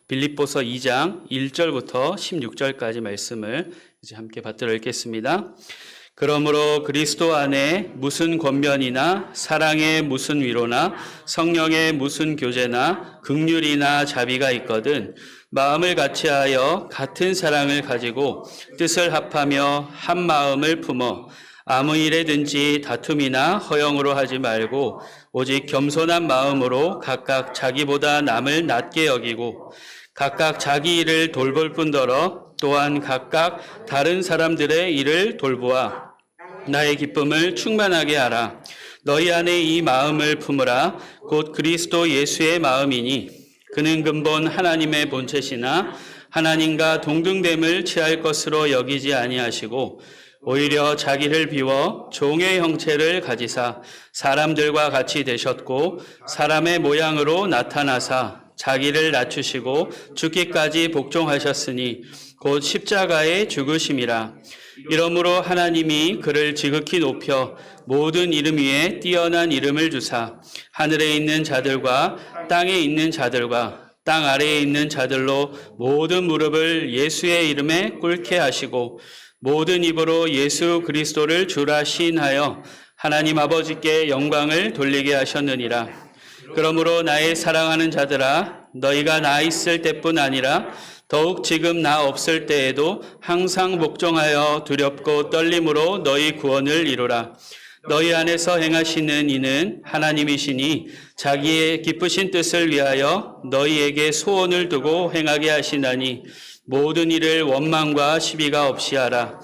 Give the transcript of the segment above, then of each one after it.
빌립보서 2장 1절부터 16절까지 말씀을 이제 함께 받들어 읽겠습니다. 그러므로 그리스도 안에 무슨 권면이나 사랑의 무슨 위로나 성령의 무슨 교제나 긍휼이나 자비가 있거든 마음을 같이하여 같은 사랑을 가지고 뜻을 합하며 한 마음을 품어 아무 일에든지 다툼이나 허영으로 하지 말고 오직 겸손한 마음으로 각각 자기보다 남을 낮게 여기고 각각 자기 일을 돌볼 뿐더러 또한 각각 다른 사람들의 일을 돌보아 나의 기쁨을 충만하게 하라. 너희 안에 이 마음을 품으라. 곧 그리스도 예수의 마음이니 그는 근본 하나님의 본체시나 하나님과 동등됨을 취할 것으로 여기지 아니하시고 오히려 자기를 비워 종의 형체를 가지사 사람들과 같이 되셨고 사람의 모양으로 나타나사 자기를 낮추시고 죽기까지 복종하셨으니 곧 십자가의 죽으심이라. 이러므로 하나님이 그를 지극히 높여 모든 이름 위에 뛰어난 이름을 주사 하늘에 있는 자들과 땅에 있는 자들과 땅 아래에 있는 자들로 모든 무릎을 예수의 이름에 꿇게 하시고 모든 입으로 예수 그리스도를 주라 시인하여 하나님 아버지께 영광을 돌리게 하셨느니라. 그러므로 나의 사랑하는 자들아 너희가 나 있을 때뿐 아니라 더욱 지금 나 없을 때에도 항상 복종하여 두렵고 떨림으로 너희 구원을 이루라. 너희 안에서 행하시는 이는 하나님이시니 자기의 기쁘신 뜻을 위하여 너희에게 소원을 두고 행하게 하시나니 모든 일을 원망과 시비가 없이 하라.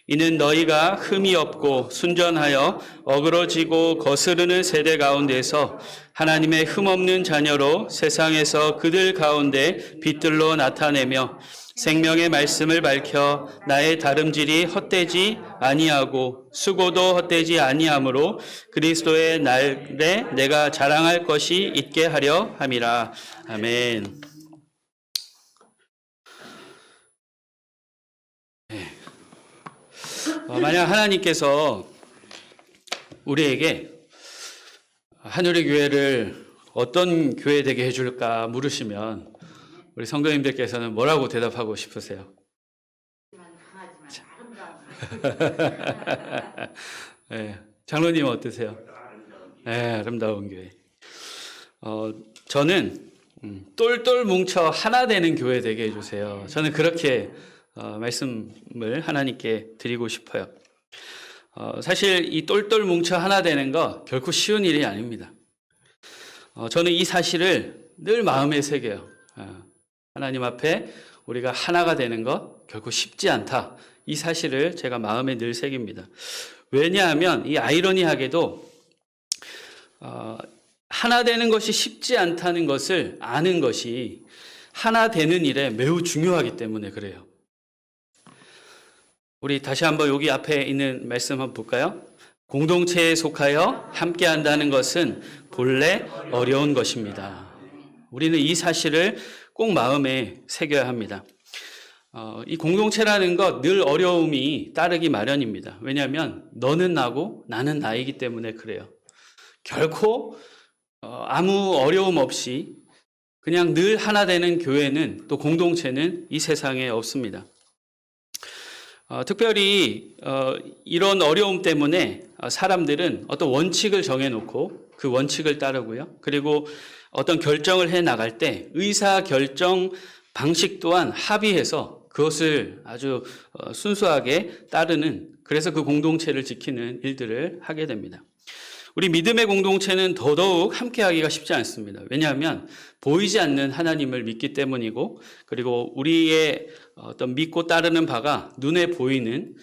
이는 너희가 흠이 없고 순전하여 어그러지고 거스르는 세대 가운데서 하나님의 흠없는 자녀로 세상에서 그들 가운데 빛들로 나타내며 생명의 말씀을 밝혀 나의 다름질이 헛되지 아니하고 수고도 헛되지 아니하므로 그리스도의 날에 내가 자랑할 것이 있게 하려 함이라. 아멘. 만약 하나님께서 우리에게 한우리 교회를 어떤 교회 되게 해줄까 물으시면 우리 성도님들께서는 뭐라고 대답하고 싶으세요? 네, 장로님 어떠세요? 네, 아름다운 교회. 저는 똘똘 뭉쳐 하나 되는 교회 되게 해주세요. 저는 그렇게 말씀을 하나님께 드리고 싶어요. 사실 이 똘똘 뭉쳐 하나 되는 거 결코 쉬운 일이 아닙니다. 저는 이 사실을 늘 마음에 새겨요. 하나님 앞에 우리가 하나가 되는 것 결코 쉽지 않다. 이 사실을 제가 마음에 늘 새깁니다. 왜냐하면 이 아이러니하게도 하나 되는 것이 쉽지 않다는 것을 아는 것이 하나 되는 일에 매우 중요하기 때문에 그래요. 우리 다시 한번 여기 앞에 있는 말씀 한번 볼까요? 공동체에 속하여 함께 한다는 것은 본래 어려운 것입니다. 우리는 이 사실을 꼭 마음에 새겨야 합니다. 이 공동체라는 것 늘 어려움이 따르기 마련입니다. 왜냐하면 너는 나고 나는 나이기 때문에 그래요. 결코 아무 어려움 없이 그냥 늘 하나 되는 교회는 또 공동체는 이 세상에 없습니다. 특별히 이런 어려움 때문에 사람들은 어떤 원칙을 정해놓고 그 원칙을 따르고요. 그리고 어떤 결정을 해나갈 때 의사결정 방식 또한 합의해서 그것을 아주 순수하게 따르는, 그래서 그 공동체를 지키는 일들을 하게 됩니다. 우리 믿음의 공동체는 더더욱 함께하기가 쉽지 않습니다. 왜냐하면 보이지 않는 하나님을 믿기 때문이고, 그리고 우리의 어떤 믿고 따르는 바가 눈에 보이는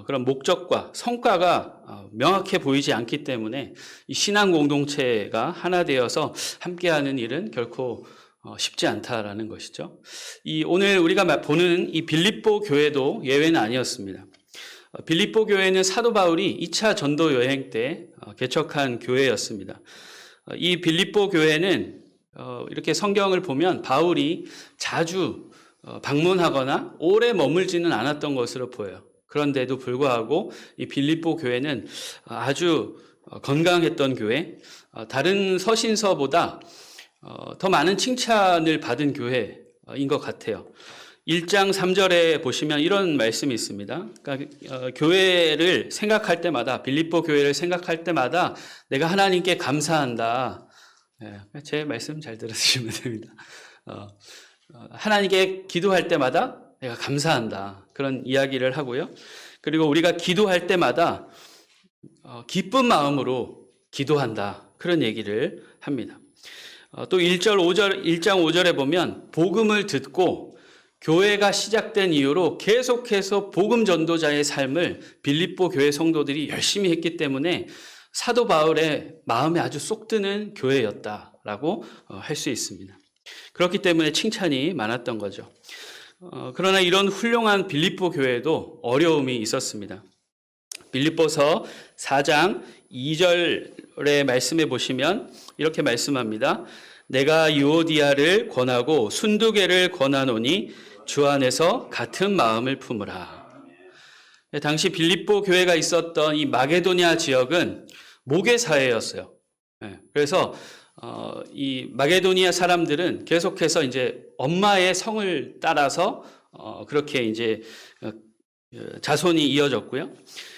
그런 목적과 성과가 명확해 보이지 않기 때문에 이 신앙 공동체가 하나 되어서 함께하는 일은 결코 쉽지 않다라는 것이죠. 오늘 우리가 보는 이 빌립보 교회도 예외는 아니었습니다. 빌립보 교회는 사도 바울이 2차 전도 여행 때 개척한 교회였습니다. 이 빌립보 교회는 이렇게 성경을 보면 바울이 자주 방문하거나 오래 머물지는 않았던 것으로 보여요. 그런데도 불구하고 이 빌립보 교회는 아주 건강했던 교회, 다른 서신서보다 더 많은 칭찬을 받은 교회, 것 같아요. 1장 3절에 보시면 이런 말씀이 있습니다. 그러니까 교회를 생각할 때마다, 빌립보 교회를 생각할 때마다 내가 하나님께 감사한다. 제 말씀 잘 들으시면 됩니다. 하나님께 기도할 때마다 내가 감사한다. 그런 이야기를 하고요. 그리고 우리가 기도할 때마다 기쁜 마음으로 기도한다. 그런 얘기를 합니다. 또 1장 5절에 보면 복음을 듣고 교회가 시작된 이후로 계속해서 복음 전도자의 삶을 빌립보 교회 성도들이 열심히 했기 때문에 사도 바울의 마음에 아주 쏙 드는 교회였다라고 할 수 있습니다. 그렇기 때문에 칭찬이 많았던 거죠. 그러나 이런 훌륭한 빌립보 교회에도 어려움이 있었습니다. 빌립보서 4장 2절의 말씀에 보시면 이렇게 말씀합니다. 내가 유오디아를 권하고 순두개를 권하노니 주 안에서 같은 마음을 품으라. 당시 빌립보 교회가 있었던 이 마게도냐 지역은 목회 사회였어요. 그래서 이 마게도니아 사람들은 계속해서 이제 엄마의 성을 따라서 그렇게 이제 자손이 이어졌고요.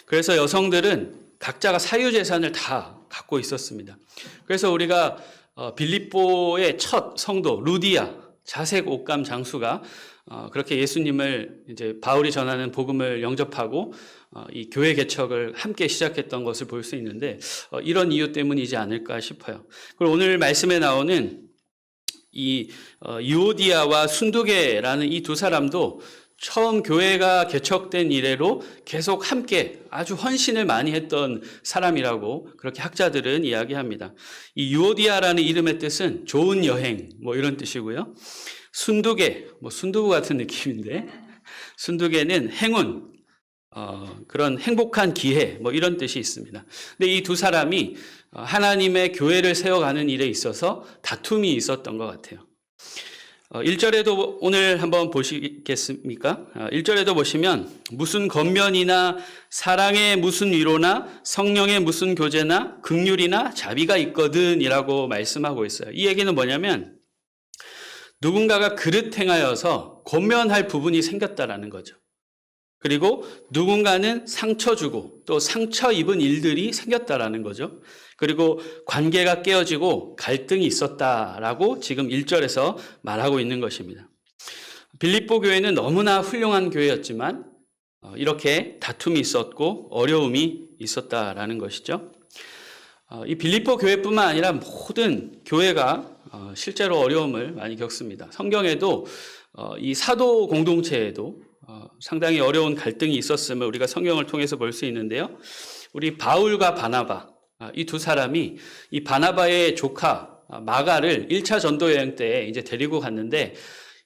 그래서 여성들은 각자가 사유재산을 다 갖고 있었습니다. 그래서 우리가 빌립보의 첫 성도 루디아 자색 옷감 장수가 그렇게 예수님을 이제 바울이 전하는 복음을 영접하고 이 교회 개척을 함께 시작했던 것을 볼 수 있는데 이런 이유 때문이지 않을까 싶어요. 그리고 오늘 말씀에 나오는 이 유오디아와 순두개라는 이 두 사람도 처음 교회가 개척된 이래로 계속 함께 아주 헌신을 많이 했던 사람이라고 그렇게 학자들은 이야기합니다. 이 유오디아라는 이름의 뜻은 좋은 여행 뭐 이런 뜻이고요. 순두개 뭐 순두부 같은 느낌인데 순두개는 행운 그런 행복한 기회 뭐 이런 뜻이 있습니다. 근데 이 두 사람이 하나님의 교회를 세워가는 일에 있어서 다툼이 있었던 것 같아요. 1절에도 오늘 한번 보시겠습니까? 1절에도 보시면 무슨 겉면이나 사랑의 무슨 위로나 성령의 무슨 교제나 긍휼이나 자비가 있거든 이라고 말씀하고 있어요. 이 얘기는 뭐냐면 누군가가 그릇 행하여서 권면할 부분이 생겼다라는 거죠. 그리고 누군가는 상처 주고 또 상처 입은 일들이 생겼다라는 거죠. 그리고 관계가 깨어지고 갈등이 있었다라고 지금 1절에서 말하고 있는 것입니다. 빌립보 교회는 너무나 훌륭한 교회였지만 이렇게 다툼이 있었고 어려움이 있었다라는 것이죠. 이 빌립보 교회뿐만 아니라 모든 교회가 실제로 어려움을 많이 겪습니다. 성경에도 이 사도 공동체에도 상당히 어려운 갈등이 있었음을 우리가 성경을 통해서 볼 수 있는데요. 우리 바울과 바나바 이 두 사람이 이 바나바의 조카 마가를 1차 전도 여행 때 이제 데리고 갔는데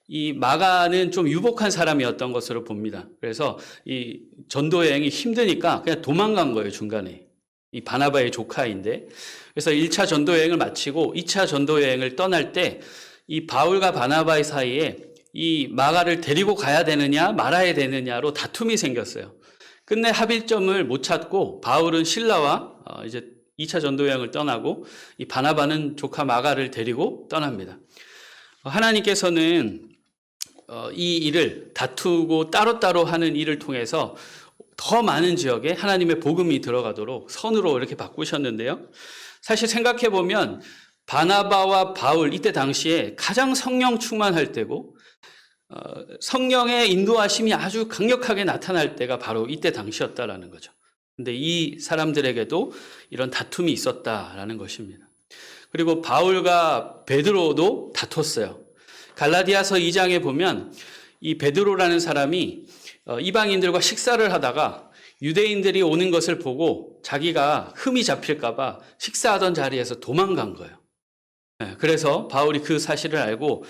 이 마가는 좀 유복한 사람이었던 것으로 봅니다. 그래서 이 전도 여행이 힘드니까 그냥 도망간 거예요, 중간에. 이 바나바의 조카인데. 그래서 1차 전도 여행을 마치고 2차 전도 여행을 떠날 때 이 바울과 바나바의 사이에 이 마가를 데리고 가야 되느냐 말아야 되느냐로 다툼이 생겼어요. 끝내 합의점을 못 찾고 바울은 실라와 이제 2차 전도 여행을 떠나고 이 바나바는 조카 마가를 데리고 떠납니다. 하나님께서는 이 일을 다투고 따로따로 하는 일을 통해서 더 많은 지역에 하나님의 복음이 들어가도록 선으로 이렇게 바꾸셨는데요. 사실 생각해 보면 바나바와 바울 이때 당시에 가장 성령 충만할 때고 성령의 인도하심이 아주 강력하게 나타날 때가 바로 이때 당시였다라는 거죠. 근데 이 사람들에게도 이런 다툼이 있었다라는 것입니다. 그리고 바울과 베드로도 다퉜어요. 갈라디아서 2장에 보면 이 베드로라는 사람이 이방인들과 식사를 하다가 유대인들이 오는 것을 보고 자기가 흠이 잡힐까 봐 식사하던 자리에서 도망간 거예요. 그래서 바울이 그 사실을 알고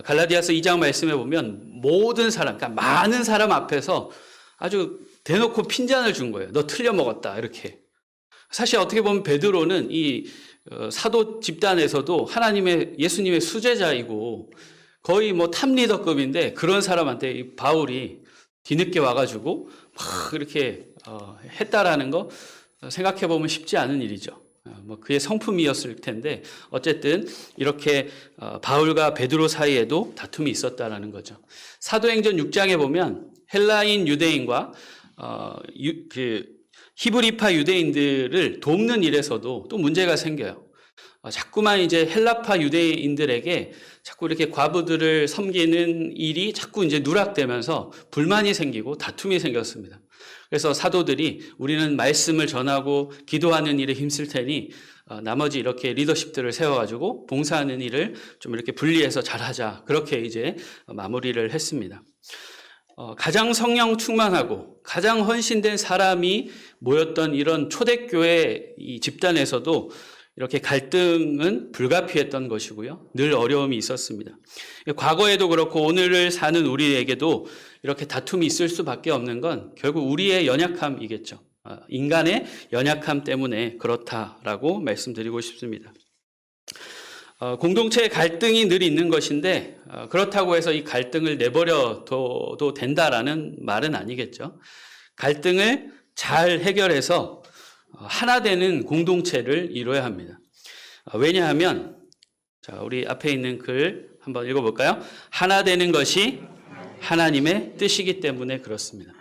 갈라디아서 2장 말씀에 보면 모든 사람, 그러니까 많은 사람 앞에서 아주 대놓고 핀잔을 준 거예요. 너 틀려 먹었다 이렇게. 사실 어떻게 보면 베드로는 이 사도 집단에서도 하나님의 예수님의 수제자이고 거의 뭐 탑리더급인데 그런 사람한테 이 바울이 뒤늦게 와가지고 막 이렇게 했다라는 거 생각해 보면 쉽지 않은 일이죠. 뭐 그의 성품이었을 텐데 어쨌든 이렇게 바울과 베드로 사이에도 다툼이 있었다라는 거죠. 사도행전 6장에 보면 헬라인 유대인과 히브리파 유대인들을 돕는 일에서도 또 문제가 생겨요. 자꾸만 이제 헬라파 유대인들에게 자꾸 이렇게 과부들을 섬기는 일이 자꾸 이제 누락되면서 불만이 생기고 다툼이 생겼습니다. 그래서 사도들이 우리는 말씀을 전하고 기도하는 일에 힘쓸 테니 나머지 이렇게 리더십들을 세워가지고 봉사하는 일을 좀 이렇게 분리해서 잘하자. 그렇게 이제 마무리를 했습니다. 가장 성령 충만하고 가장 헌신된 사람이 모였던 이런 초대교회 이 집단에서도 이렇게 갈등은 불가피했던 것이고요. 늘 어려움이 있었습니다. 과거에도 그렇고 오늘을 사는 우리에게도 이렇게 다툼이 있을 수밖에 없는 건 결국 우리의 연약함이겠죠. 인간의 연약함 때문에 그렇다라고 말씀드리고 싶습니다. 공동체의 갈등이 늘 있는 것인데 그렇다고 해서 이 갈등을 내버려둬도 된다라는 말은 아니겠죠. 갈등을 잘 해결해서 하나 되는 공동체를 이루어야 합니다. 왜냐하면 자, 우리 앞에 있는 글 한번 읽어볼까요? 하나 되는 것이 하나님의 뜻이기 때문에 그렇습니다.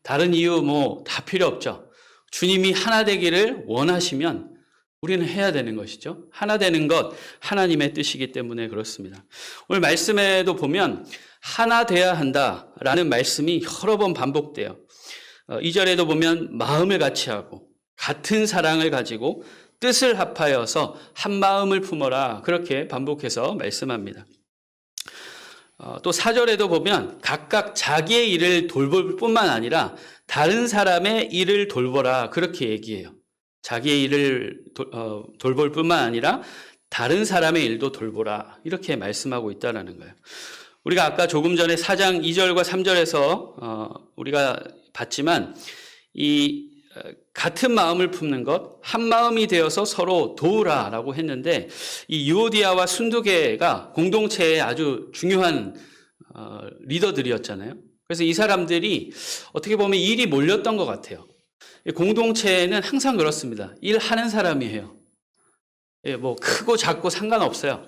다른 이유 뭐 다 필요 없죠. 주님이 하나 되기를 원하시면 우리는 해야 되는 것이죠. 하나 되는 것 하나님의 뜻이기 때문에 그렇습니다. 오늘 말씀에도 보면 하나 돼야 한다라는 말씀이 여러 번 반복돼요. 2절에도 보면 마음을 같이 하고 같은 사랑을 가지고 뜻을 합하여서 한 마음을 품어라. 그렇게 반복해서 말씀합니다. 또 4절에도 보면 각각 자기의 일을 돌볼 뿐만 아니라 다른 사람의 일을 돌보라. 그렇게 얘기해요. 자기의 일을 돌볼 뿐만 아니라 다른 사람의 일도 돌보라. 이렇게 말씀하고 있다는 거예요. 우리가 아까 조금 전에 4장 2절과 3절에서 우리가 봤지만 이 같은 마음을 품는 것, 한 마음이 되어서 서로 도우라라고 했는데 이 유오디아와 순두계가 공동체의 아주 중요한 리더들이었잖아요. 그래서 이 사람들이 어떻게 보면 일이 몰렸던 것 같아요. 공동체는 항상 그렇습니다. 일하는 사람이 해요. 뭐 크고 작고 상관없어요.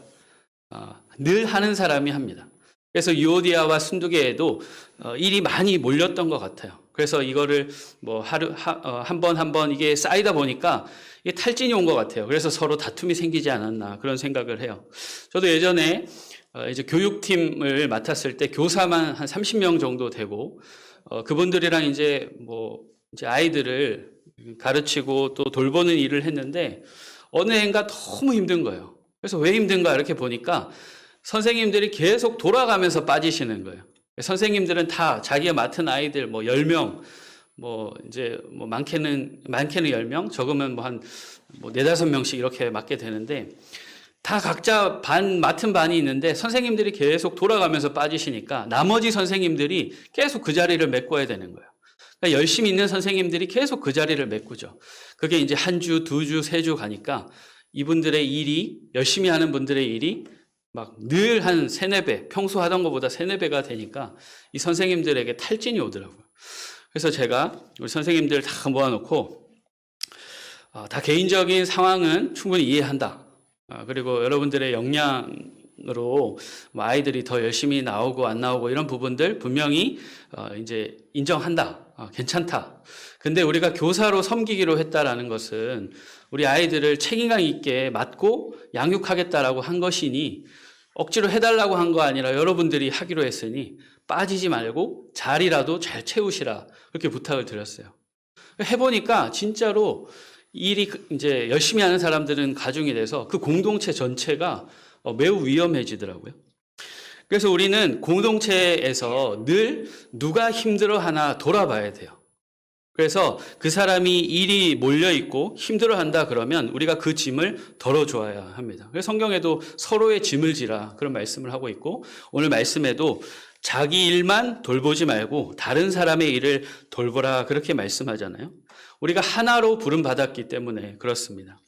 늘 하는 사람이 합니다. 그래서 유오디아와 순두계에도 일이 많이 몰렸던 것 같아요. 그래서 이거를 뭐 하루 한 번 이게 쌓이다 보니까 이게 탈진이 온 것 같아요. 그래서 서로 다툼이 생기지 않았나 그런 생각을 해요. 저도 예전에 이제 교육팀을 맡았을 때 교사만 한 30명 정도 되고 그분들이랑 이제 아이들을 가르치고 또 돌보는 일을 했는데 어느 해인가 너무 힘든 거예요. 그래서 왜 힘든가 이렇게 보니까 선생님들이 계속 돌아가면서 빠지시는 거예요. 선생님들은 다 자기가 맡은 아이들 10명, 많게는 10명, 적으면 한 4-5명씩 이렇게 맡게 되는데 다 각자 맡은 반이 있는데 선생님들이 계속 돌아가면서 빠지시니까 나머지 선생님들이 계속 그 자리를 메꿔야 되는 거예요. 그러니까 열심히 있는 선생님들이 계속 그 자리를 메꾸죠. 그게 이제 한 주, 2주, 3주 가니까 이분들의 일이, 열심히 하는 분들의 일이 막 늘 한 3-4배, 평소 하던 것보다 3-4배가 되니까 이 선생님들에게 탈진이 오더라고요. 그래서 제가 우리 선생님들 다 모아놓고 다 개인적인 상황은 충분히 이해한다. 그리고 여러분들의 역량으로 아이들이 더 열심히 나오고 안 나오고 이런 부분들 분명히 이제 인정한다. 괜찮다. 근데 우리가 교사로 섬기기로 했다라는 것은 우리 아이들을 책임감 있게 맡고 양육하겠다라고 한 것이니 억지로 해달라고 한 거 아니라 여러분들이 하기로 했으니 빠지지 말고 자리라도 잘 채우시라. 그렇게 부탁을 드렸어요. 해보니까 진짜로 일이 이제 열심히 하는 사람들은 가중이 돼서 그 공동체 전체가 매우 위험해지더라고요. 그래서 우리는 공동체에서 늘 누가 힘들어 하나 돌아봐야 돼요. 그래서 그 사람이 일이 몰려있고 힘들어한다 그러면 우리가 그 짐을 덜어줘야 합니다. 그래서 성경에도 서로의 짐을 지라 그런 말씀을 하고 있고 오늘 말씀에도 자기 일만 돌보지 말고 다른 사람의 일을 돌보라 그렇게 말씀하잖아요. 우리가 하나로 부름받았기 때문에 그렇습니다.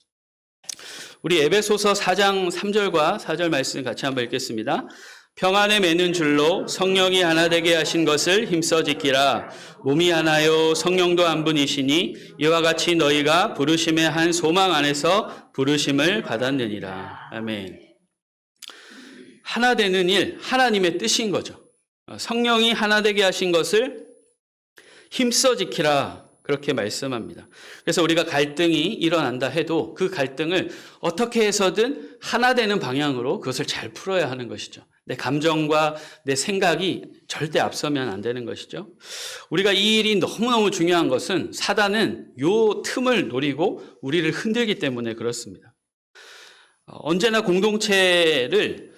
우리 에베소서 4장 3절과 4절 말씀 같이 한번 읽겠습니다. 평안에 매는 줄로 성령이 하나 되게 하신 것을 힘써 지키라. 몸이 하나요 성령도 한 분이시니 이와 같이 너희가 부르심의 한 소망 안에서 부르심을 받았느니라. 아멘. 하나 되는 일, 하나님의 뜻인 거죠. 성령이 하나 되게 하신 것을 힘써 지키라. 그렇게 말씀합니다. 그래서 우리가 갈등이 일어난다 해도 그 갈등을 어떻게 해서든 하나 되는 방향으로 그것을 잘 풀어야 하는 것이죠. 내 감정과 내 생각이 절대 앞서면 안 되는 것이죠. 우리가 이 일이 너무너무 중요한 것은 사단은 요 틈을 노리고 우리를 흔들기 때문에 그렇습니다. 언제나 공동체를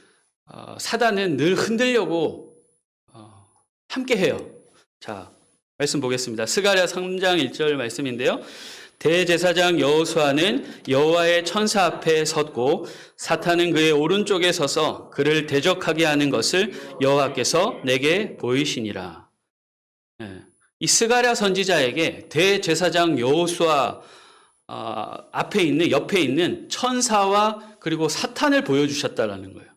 사단은 늘 흔들려고 함께 해요. 자, 말씀 보겠습니다. 스가랴 3장 1절 말씀인데요. 대제사장 여호수아는 여호와의 천사 앞에 섰고 사탄은 그의 오른쪽에 서서 그를 대적하게 하는 것을 여호와께서 내게 보이시니라. 이 스가랴 선지자에게 대제사장 여호수아 앞에 있는 옆에 있는 천사와 그리고 사탄을 보여주셨다라는 거예요.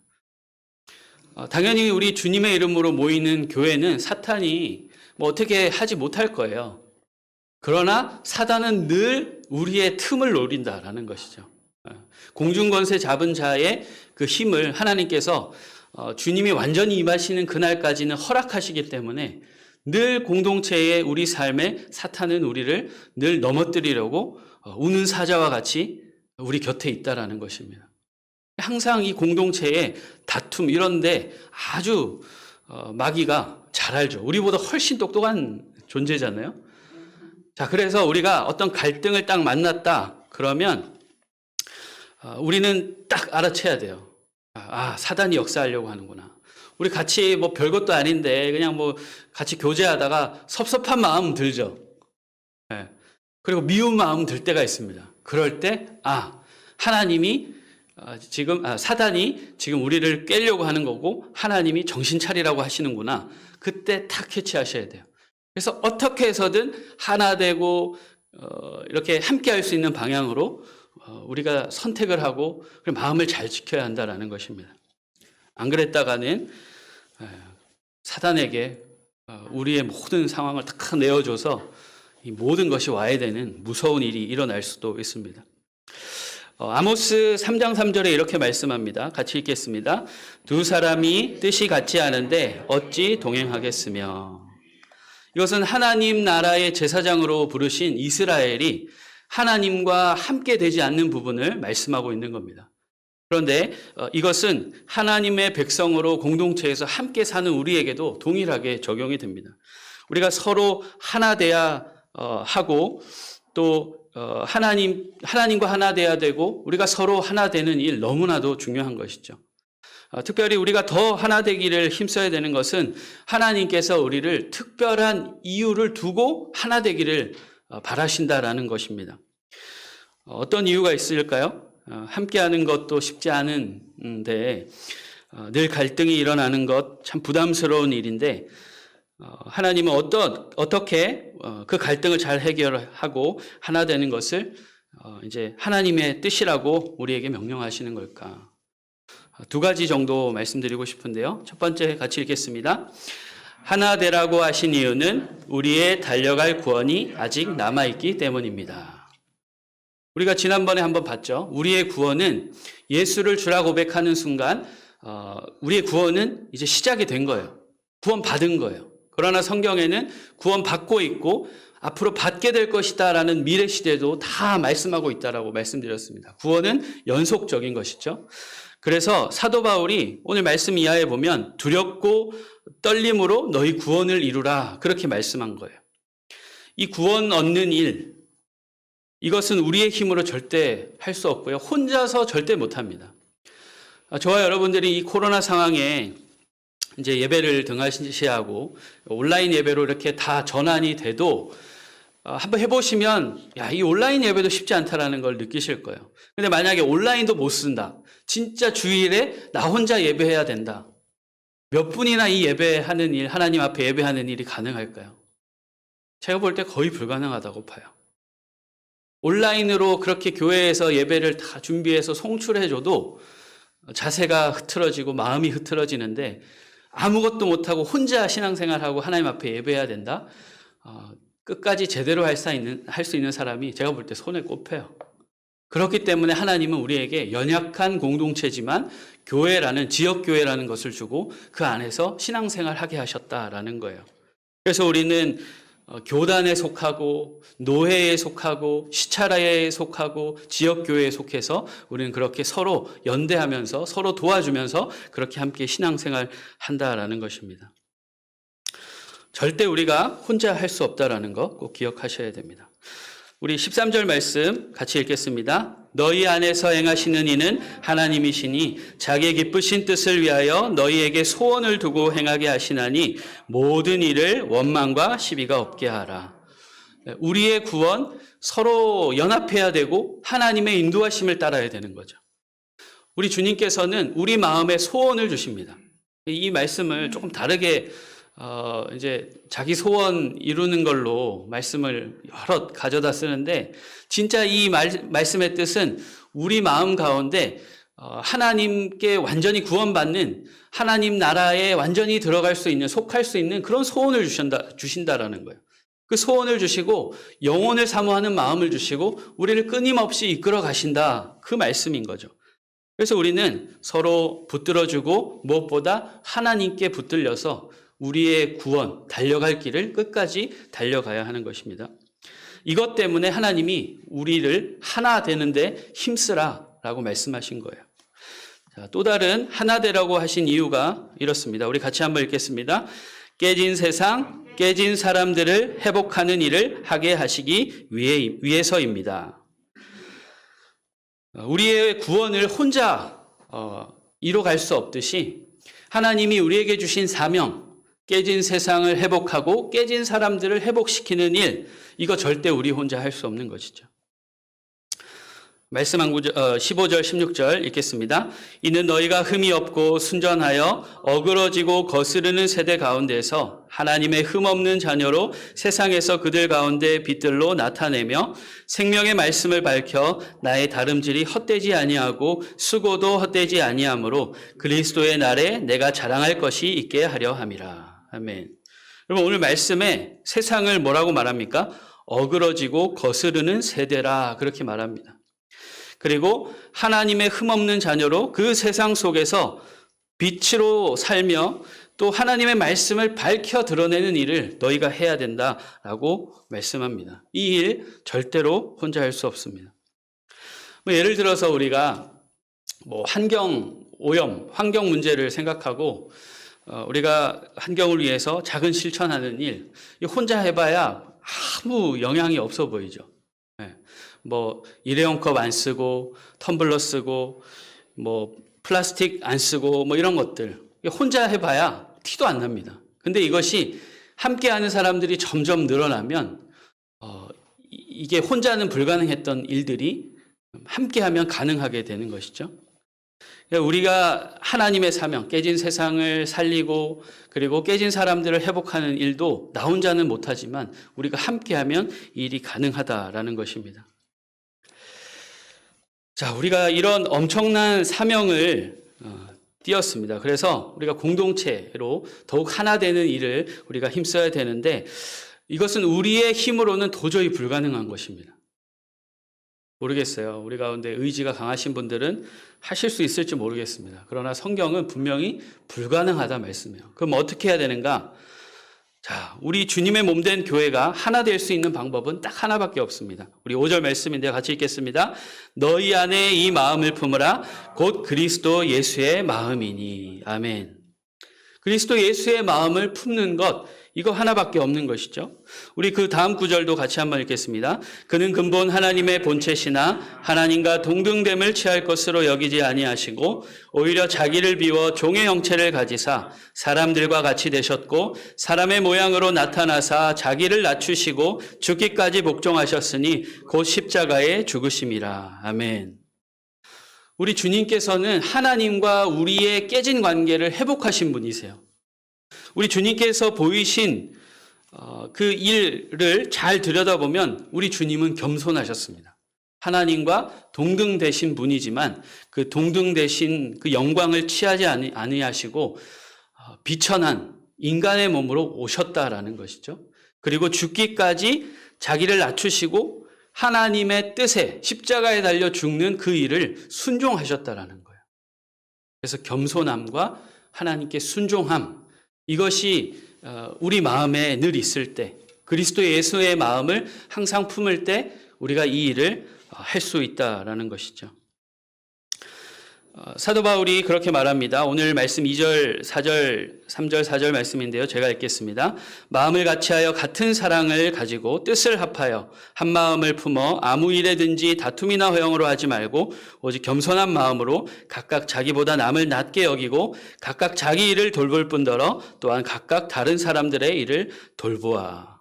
당연히 우리 주님의 이름으로 모이는 교회는 사탄이 뭐 어떻게 하지 못할 거예요. 그러나 사단은 늘 우리의 틈을 노린다라는 것이죠. 공중권세 잡은 자의 그 힘을 하나님께서 주님이 완전히 임하시는 그날까지는 허락하시기 때문에 늘 공동체의 우리 삶에 사탄은 우리를 늘 넘어뜨리려고 우는 사자와 같이 우리 곁에 있다라는 것입니다. 항상 이 공동체의 다툼 이런데 아주 마귀가 잘 알죠. 우리보다 훨씬 똑똑한 존재잖아요. 자, 그래서 우리가 어떤 갈등을 딱 만났다 그러면 우리는 딱 알아채야 돼요. 사단이 역사하려고 하는구나. 우리 같이 뭐 별것도 아닌데 그냥 뭐 같이 교제하다가 섭섭한 마음 들죠. 네. 그리고 미운 마음 들 때가 있습니다. 그럴 때 하나님이 사단이 지금 우리를 깨려고 하는 거고 하나님이 정신 차리라고 하시는구나. 그때 탁 캐치하셔야 돼요. 그래서 어떻게 해서든 하나 되고 이렇게 함께 할 수 있는 방향으로 우리가 선택을 하고 마음을 잘 지켜야 한다는 것입니다. 안 그랬다가는 사단에게 우리의 모든 상황을 탁 내어줘서 이 모든 것이 와야 되는 무서운 일이 일어날 수도 있습니다. 아모스 3장 3절에 이렇게 말씀합니다. 같이 읽겠습니다. 두 사람이 뜻이 같지 않은데 어찌 동행하겠으며. 이것은 하나님 나라의 제사장으로 부르신 이스라엘이 하나님과 함께 되지 않는 부분을 말씀하고 있는 겁니다. 그런데 이것은 하나님의 백성으로 공동체에서 함께 사는 우리에게도 동일하게 적용이 됩니다. 우리가 서로 하나 돼야 하고 또 하나님과 하나 돼야 되고 우리가 서로 하나 되는 일 너무나도 중요한 것이죠. 특별히 우리가 더 하나 되기를 힘써야 되는 것은 하나님께서 우리를 특별한 이유를 두고 하나 되기를 바라신다라는 것입니다. 어떤 이유가 있을까요? 함께하는 것도 쉽지 않은데 늘 갈등이 일어나는 것 참 부담스러운 일인데 하나님은 어떻게 그 갈등을 잘 해결하고 하나 되는 것을 이제 하나님의 뜻이라고 우리에게 명령하시는 걸까? 두 가지 정도 말씀드리고 싶은데요. 첫 번째 같이 읽겠습니다. 하나 되라고 하신 이유는 우리의 달려갈 구원이 아직 남아있기 때문입니다. 우리가 지난번에 한번 봤죠. 우리의 구원은 예수를 주라 고백하는 순간 우리의 구원은 이제 시작이 된 거예요. 구원 받은 거예요. 그러나 성경에는 구원 받고 있고 앞으로 받게 될 것이다 라는 미래 시대도 다 말씀하고 있다라고 말씀드렸습니다. 구원은 연속적인 것이죠. 그래서 사도 바울이 오늘 말씀 이하에 보면 두렵고 떨림으로 너희 구원을 이루라 그렇게 말씀한 거예요. 이 구원 얻는 일, 이것은 우리의 힘으로 절대 할 수 없고요. 혼자서 절대 못합니다. 저와 여러분들이 이 코로나 상황에 이제 예배를 등하시하고 온라인 예배로 이렇게 다 전환이 돼도 한번 해보시면 이 온라인 예배도 쉽지 않다라는 걸 느끼실 거예요. 근데 만약에 온라인도 못 쓴다. 진짜 주일에 나 혼자 예배해야 된다. 몇 분이나 이 예배하는 일, 하나님 앞에 예배하는 일이 가능할까요? 제가 볼 때 거의 불가능하다고 봐요. 온라인으로 그렇게 교회에서 예배를 다 준비해서 송출해줘도 자세가 흐트러지고 마음이 흐트러지는데 아무것도 못하고 혼자 신앙생활하고 하나님 앞에 예배해야 된다? 끝까지 제대로 할 수 있는 사람이 제가 볼 때 손에 꼽혀요. 그렇기 때문에 하나님은 우리에게 연약한 공동체지만 교회라는, 지역교회라는 것을 주고 그 안에서 신앙생활 하게 하셨다라는 거예요. 그래서 우리는 교단에 속하고 노회에 속하고 시차라에 속하고 지역교회에 속해서 우리는 그렇게 서로 연대하면서 서로 도와주면서 그렇게 함께 신앙생활 한다라는 것입니다. 절대 우리가 혼자 할 수 없다라는 거 꼭 기억하셔야 됩니다. 우리 13절 말씀 같이 읽겠습니다. 너희 안에서 행하시는 이는 하나님이시니 자기의 기쁘신 뜻을 위하여 너희에게 소원을 두고 행하게 하시나니 모든 일을 원망과 시비가 없게 하라. 우리의 구원 서로 연합해야 되고 하나님의 인도하심을 따라야 되는 거죠. 우리 주님께서는 우리 마음에 소원을 주십니다. 이 말씀을 조금 다르게 이제 자기 소원 이루는 걸로 말씀을 여러 가져다 쓰는데 진짜 이 말씀의 뜻은 우리 마음 가운데 하나님께 완전히 구원받는 하나님 나라에 완전히 들어갈 수 있는, 속할 수 있는 그런 소원을 주신다라는 거예요. 그 소원을 주시고 영혼을 사모하는 마음을 주시고 우리를 끊임없이 이끌어 가신다. 그 말씀인 거죠. 그래서 우리는 서로 붙들어주고 무엇보다 하나님께 붙들려서 우리의 구원, 달려갈 길을 끝까지 달려가야 하는 것입니다. 이것 때문에 하나님이 우리를 하나 되는데 힘쓰라라고 말씀하신 거예요. 자, 또 다른 하나 되라고 하신 이유가 이렇습니다. 우리 같이 한번 읽겠습니다. 깨진 세상, 깨진 사람들을 회복하는 일을 하게 하시기 위해서입니다. 우리의 구원을 혼자 이뤄갈 수 없듯이 하나님이 우리에게 주신 사명, 깨진 세상을 회복하고 깨진 사람들을 회복시키는 일, 이거 절대 우리 혼자 할 수 없는 것이죠. 말씀 15절 16절 읽겠습니다. 이는 너희가 흠이 없고 순전하여 어그러지고 거스르는 세대 가운데서 하나님의 흠 없는 자녀로 세상에서 그들 가운데 빛들로 나타내며 생명의 말씀을 밝혀 나의 다름질이 헛되지 아니하고 수고도 헛되지 아니하므로 그리스도의 날에 내가 자랑할 것이 있게 하려 함이라. 아멘. 여러분 오늘 말씀에 세상을 뭐라고 말합니까? 어그러지고 거스르는 세대라 그렇게 말합니다. 그리고 하나님의 흠없는 자녀로 그 세상 속에서 빛으로 살며 또 하나님의 말씀을 밝혀 드러내는 일을 너희가 해야 된다라고 말씀합니다. 이 일 절대로 혼자 할 수 없습니다. 예를 들어서 우리가 환경 오염, 환경 문제를 생각하고 우리가 환경을 위해서 작은 실천하는 일, 혼자 해봐야 아무 영향이 없어 보이죠. 일회용 컵 안 쓰고, 텀블러 쓰고, 플라스틱 안 쓰고, 이런 것들. 혼자 해봐야 티도 안 납니다. 근데 이것이 함께하는 사람들이 점점 늘어나면, 이게 혼자는 불가능했던 일들이 함께하면 가능하게 되는 것이죠. 우리가 하나님의 사명, 깨진 세상을 살리고 그리고 깨진 사람들을 회복하는 일도 나 혼자는 못하지만 우리가 함께하면 일이 가능하다라는 것입니다. 자, 우리가 이런 엄청난 사명을 띄었습니다. 그래서 우리가 공동체로 더욱 하나 되는 일을 우리가 힘써야 되는데 이것은 우리의 힘으로는 도저히 불가능한 것입니다. 모르겠어요. 우리 가운데 의지가 강하신 분들은 하실 수 있을지 모르겠습니다. 그러나 성경은 분명히 불가능하다 말씀해요. 그럼 어떻게 해야 되는가? 자, 우리 주님의 몸된 교회가 하나 될 수 있는 방법은 딱 하나밖에 없습니다. 우리 5절 말씀인데 같이 읽겠습니다. 너희 안에 이 마음을 품으라 곧 그리스도 예수의 마음이니. 아멘. 그리스도 예수의 마음을 품는 것, 이거 하나밖에 없는 것이죠. 우리 그 다음 구절도 같이 한번 읽겠습니다. 그는 근본 하나님의 본체시나 하나님과 동등됨을 취할 것으로 여기지 아니하시고 오히려 자기를 비워 종의 형체를 가지사 사람들과 같이 되셨고 사람의 모양으로 나타나사 자기를 낮추시고 죽기까지 복종하셨으니 곧 십자가에 죽으심이라. 아멘. 우리 주님께서는 하나님과 우리의 깨진 관계를 회복하신 분이세요. 우리 주님께서 보이신 그 일을 잘 들여다보면 우리 주님은 겸손하셨습니다. 하나님과 동등 되신 분이지만 그 동등 되신 그 영광을 취하지 아니하시고 비천한 인간의 몸으로 오셨다라는 것이죠. 그리고 죽기까지 자기를 낮추시고 하나님의 뜻에 십자가에 달려 죽는 그 일을 순종하셨다라는 거예요. 그래서 겸손함과 하나님께 순종함, 이것이 우리 마음에 늘 있을 때, 그리스도 예수의 마음을 항상 품을 때 우리가 이 일을 할 수 있다라는 것이죠. 사도 바울이 그렇게 말합니다. 오늘 말씀 2절, 4절, 3절, 4절 말씀인데요. 제가 읽겠습니다. 마음을 같이하여 같은 사랑을 가지고 뜻을 합하여 한 마음을 품어 아무 일에든지 다툼이나 허영으로 하지 말고 오직 겸손한 마음으로 각각 자기보다 남을 낮게 여기고 각각 자기 일을 돌볼 뿐더러 또한 각각 다른 사람들의 일을 돌보아.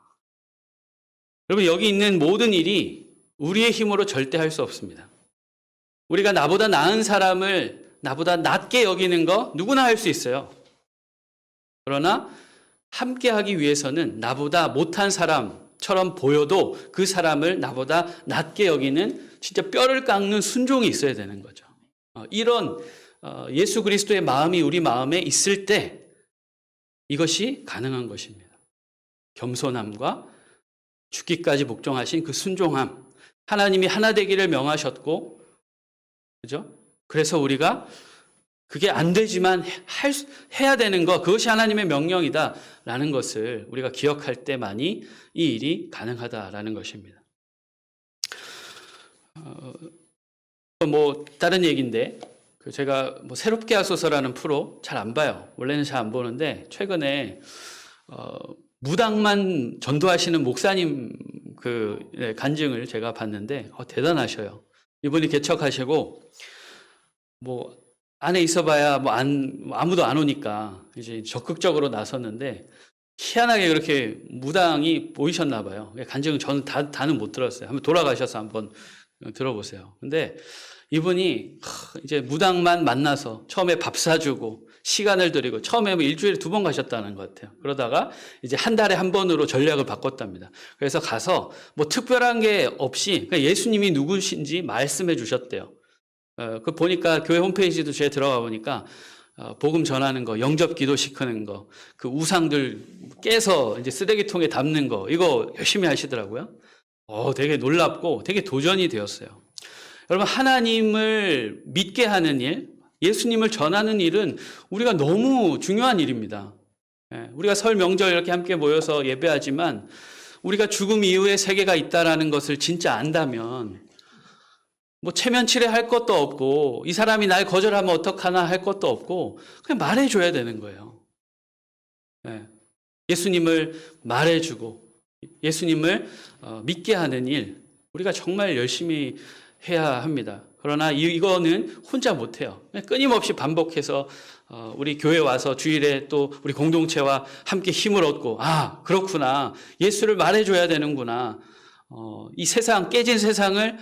여러분, 여기 있는 모든 일이 우리의 힘으로 절대 할 수 없습니다. 우리가 나보다 나은 사람을 나보다 낮게 여기는 거 누구나 할 수 있어요. 그러나 함께 하기 위해서는 나보다 못한 사람처럼 보여도 그 사람을 나보다 낮게 여기는 진짜 뼈를 깎는 순종이 있어야 되는 거죠. 이런 예수 그리스도의 마음이 우리 마음에 있을 때 이것이 가능한 것입니다. 겸손함과 죽기까지 복종하신 그 순종함, 하나님이 하나 되기를 명하셨고, 그죠? 그래서 우리가 그게 안 되지만 해야 되는 것, 그것이 하나님의 명령이다라는 것을 우리가 기억할 때만이 이 일이 가능하다라는 것입니다. 다른 얘기인데, 제가 새롭게 하소서라는 프로 잘 안 봐요. 원래는 잘 안 보는데 최근에 무당만 전도하시는 목사님 간증을 제가 봤는데 대단하셔요. 이분이 개척하시고 안에 있어봐야 아무도 안 오니까 이제 적극적으로 나섰는데 희한하게 그렇게 무당이 보이셨나 봐요. 간증은 저는 다는 못 들었어요. 한번 돌아가셔서 한번 들어보세요. 근데 이분이 이제 무당만 만나서 처음에 밥 사주고 시간을 들이고 처음에 일주일에 2번 가셨다는 것 같아요. 그러다가 이제 한 달에 한 번으로 전략을 바꿨답니다. 그래서 가서 특별한 게 없이 예수님이 누구신지 말씀해 주셨대요. 그 보니까 교회 홈페이지도 제가 들어가 보니까 복음 전하는 거, 영접 기도 시키는 거, 그 우상들 깨서 이제 쓰레기통에 담는 거, 이거 열심히 하시더라고요. 되게 놀랍고 되게 도전이 되었어요. 여러분, 하나님을 믿게 하는 일, 예수님을 전하는 일은 우리가 너무 중요한 일입니다. 우리가 설 명절 이렇게 함께 모여서 예배하지만 우리가 죽음 이후에 세계가 있다라는 것을 진짜 안다면 체면치레 할 것도 없고 이 사람이 날 거절하면 어떡하나 할 것도 없고 그냥 말해줘야 되는 거예요. 예수님을 말해주고 예수님을 믿게 하는 일, 우리가 정말 열심히 해야 합니다. 그러나 이거는 혼자 못해요. 끊임없이 반복해서 우리 교회 와서 주일에 또 우리 공동체와 함께 힘을 얻고 그렇구나, 예수를 말해줘야 되는구나, 이 세상, 깨진 세상을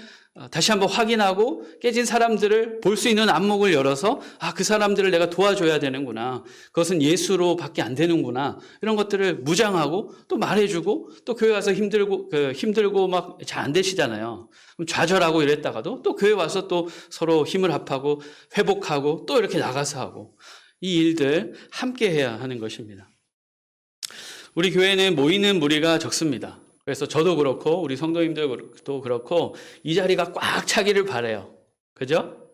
다시 한번 확인하고 깨진 사람들을 볼 수 있는 안목을 열어서 그 사람들을 내가 도와줘야 되는구나, 그것은 예수로밖에 안 되는구나, 이런 것들을 무장하고 또 말해주고, 또 교회 와서 힘들고 막 잘 안 되시잖아요. 그럼 좌절하고 이랬다가도 또 교회 와서 또 서로 힘을 합하고 회복하고 또 이렇게 나가서 하고, 이 일들 함께 해야 하는 것입니다. 우리 교회는 모이는 무리가 적습니다. 그래서 저도 그렇고 우리 성도님들도 그렇고 이 자리가 꽉 차기를 바라요. 그죠?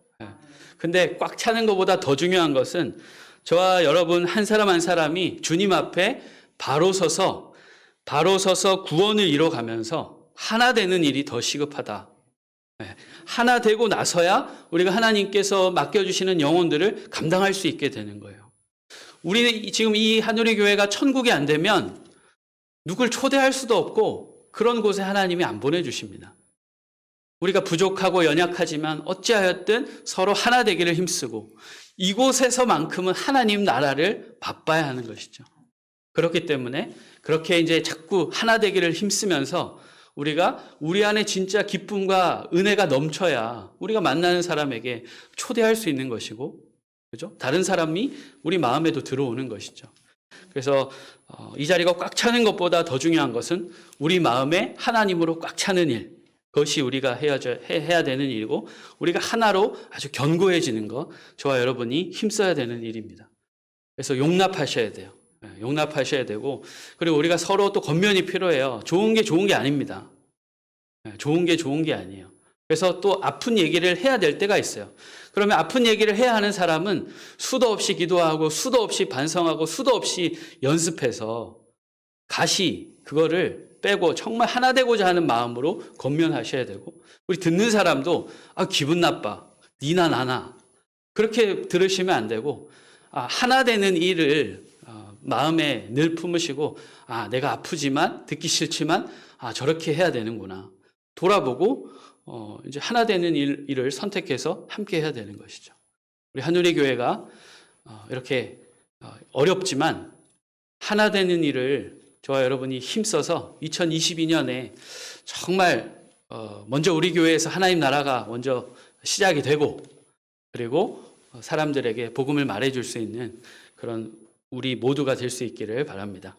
근데 꽉 차는 것보다 더 중요한 것은 저와 여러분 한 사람 한 사람이 주님 앞에 바로 서서 구원을 이뤄가면서 하나 되는 일이 더 시급하다. 하나 되고 나서야 우리가 하나님께서 맡겨주시는 영혼들을 감당할 수 있게 되는 거예요. 우리 지금 이 하늘의 교회가 천국이 안 되면 누굴 초대할 수도 없고 그런 곳에 하나님이 안 보내주십니다. 우리가 부족하고 연약하지만 어찌하였든 서로 하나 되기를 힘쓰고 이곳에서만큼은 하나님 나라를 바빠야 하는 것이죠. 그렇기 때문에 그렇게 이제 자꾸 하나 되기를 힘쓰면서 우리가 우리 안에 진짜 기쁨과 은혜가 넘쳐야 우리가 만나는 사람에게 초대할 수 있는 것이고, 그죠? 다른 사람이 우리 마음에도 들어오는 것이죠. 그래서 이 자리가 꽉 차는 것보다 더 중요한 것은 우리 마음에 하나님으로 꽉 차는 일, 그것이 우리가 해야 되는 일이고 우리가 하나로 아주 견고해지는 것, 저와 여러분이 힘써야 되는 일입니다. 그래서 용납하셔야 돼요. 용납하셔야 되고, 그리고 우리가 서로 또 겉면이 필요해요. 좋은 게 아닙니다. 좋은 게 아니에요. 그래서 또 아픈 얘기를 해야 될 때가 있어요. 그러면 아픈 얘기를 해야 하는 사람은 수도 없이 기도하고 수도 없이 반성하고 수도 없이 연습해서 가시 그거를 빼고 정말 하나 되고자 하는 마음으로 권면하셔야 되고, 우리 듣는 사람도 기분 나빠, 니나 나나 그렇게 들으시면 안 되고, 하나 되는 일을 마음에 늘 품으시고, 내가 아프지만 듣기 싫지만 저렇게 해야 되는구나 돌아보고 이제 하나 되는 일을 선택해서 함께 해야 되는 것이죠. 우리 한우리 교회가 이렇게 어렵지만 하나 되는 일을 저와 여러분이 힘써서 2022년에 정말 먼저 우리 교회에서 하나님 나라가 먼저 시작이 되고, 그리고 사람들에게 복음을 말해줄 수 있는 그런 우리 모두가 될 수 있기를 바랍니다.